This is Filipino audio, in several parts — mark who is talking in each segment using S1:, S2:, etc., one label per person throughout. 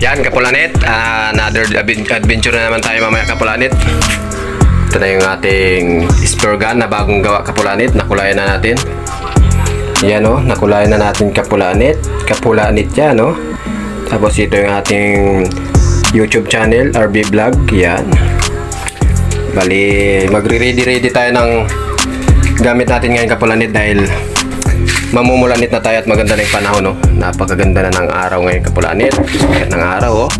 S1: Yan, Kapulanit. Another adventure na naman tayo mamaya, Kapulanit. Ito na yung ating spear gun na bagong gawa, Kapulanit. Nakulayan na natin. Yan o, nakulayan na natin, Kapulanit. Kapulanit yan o. Tapos ito yung ating YouTube channel, RB Vlog. Yan. Bali, magre-ready tayo ng gamit natin ngayon, Kapulanit, dahil mamumulanit na tayo at maganda na yung panahon, no? Napakaganda na ng araw ngayon, Kapulanit. Sikat ng araw, oh.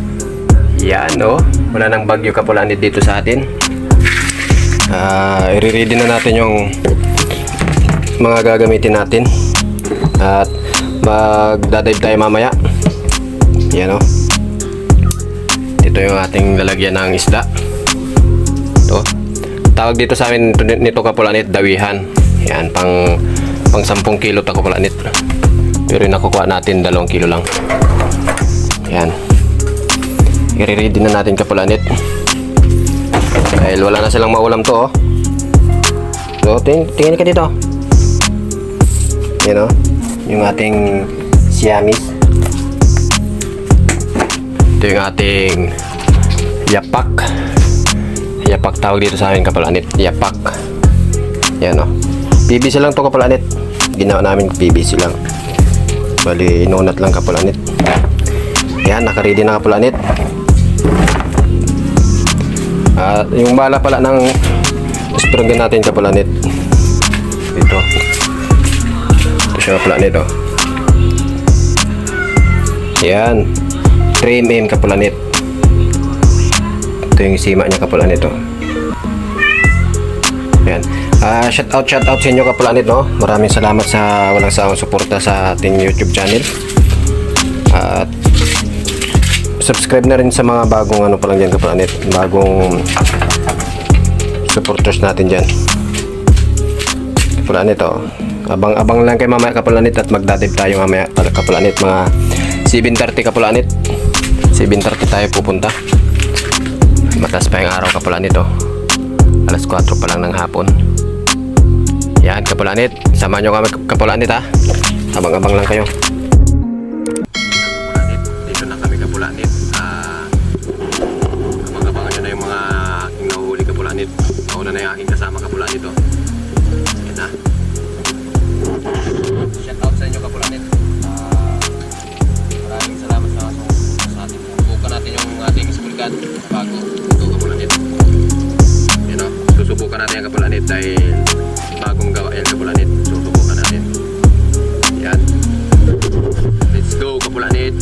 S1: Yan, oh. Wala nang bagyo, Kapulanit, dito sa atin. I-ready na natin yung mga gagamitin natin. At magdadive tayo mamaya. Yan, oh. Ito yung ating lalagyan ng isda. Ito. Tawag dito sa amin nito, Kapulanit, dawihan. Yan, pang 10 kilo ta, Kapulanit. Pero yung nakukuha natin 2 kilo lang. Yan. I-ready na natin, Kapulanit. Dahil wala na silang maulam to, oh. So, tingin ka dito. Yan, oh. Yung ating siamis. Ito yung ating yapak. Yapak tawag dito sa amin, Kapulanit. Yapak. Yan, oh. PVC lang to, Kapulanit. Ginawa namin PVC lang. Bali, inunat lang, Kapulanit. Yan, naka-ready na, Kapulanit. Yung bala pala ng spear gun natin, Kapulanit. Ito siya, Kapulanit, oh. Yan, 3mm, Kapulanit. Ito yung sima niya, Kapulanit, oh. Yan. Shout out sa inyo, Kapulanit, no? Maraming salamat sa walang sawang suporta sa ating YouTube channel. At subscribe na rin sa mga bagong ano pa lang dyan, Kapulanit. Bagong supporters natin dyan, Kapulanit, oh. Abang lang kay mamaya, Kapulanit, at magdadive tayo mamaya, Kapulanit. Mga 7:30, Kapulanit. 7:30 tayo pupunta. Mataas pa yung araw, Kapulanit, oh. Alas 4 pa lang ng hapon. Yan, Kapulanit. Samahan nyo kami, Kapulanit, ha. Abang-abang lang kayo. Kapulanit, dito na kami, Kapulanit. Abang-abangan nyo na yung mga aking nahuhuli, Kapulanit. Nauna na yung aking kasama, Kapulanit, oh. Yan na. Shout out sa inyo, Kapulanit. Maraming salamat sa atin. Subukan natin yung ating spear gun bago ito, Kapulanit. Yan, oh. Susubukan natin yung, Kapulanit, dahil bagong gawa yan, Kapulanit. Susubukan natin. Yan. Let's go, Kapulanit.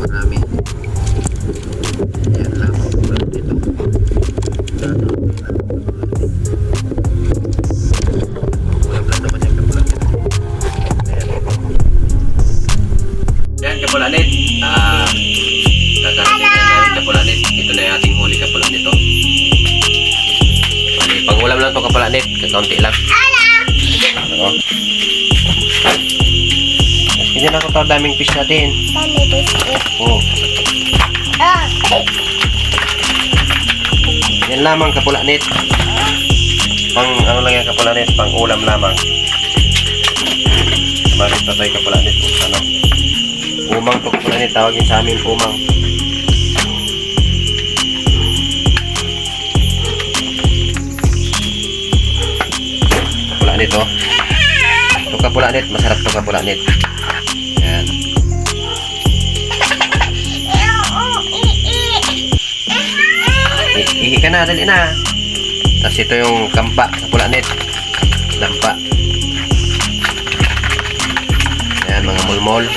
S1: Marami. Yan lang. Dito. Ulam naman yung kapulanit. Yan, kapulanit. Kakarating na namin kapulanit. Ito na yung ating huli kapulanit ito. Pang-ulam lang ito kapulanit. Kakaunti lang. Ano? Hindi na ako ito daming fish natin. Oo. Yan lamang kapulanit. Pang ano lang yan kapulanit. Pang-ulam lamang. Marit pa tayo kapulanit. Ano? Umang to kapulanit. Tawagin sa amin umang. Kapulanit oh. Ito kapulanit. Masarap to kapulanit. Yan. Ihi ka na, dali na. Tapos ito yung kampa sa pulanit. Lampa. Ayan, mga mulmol.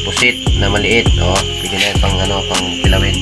S1: Pusit na maliit. Oh, bigyan na pang ano, pang kilawin.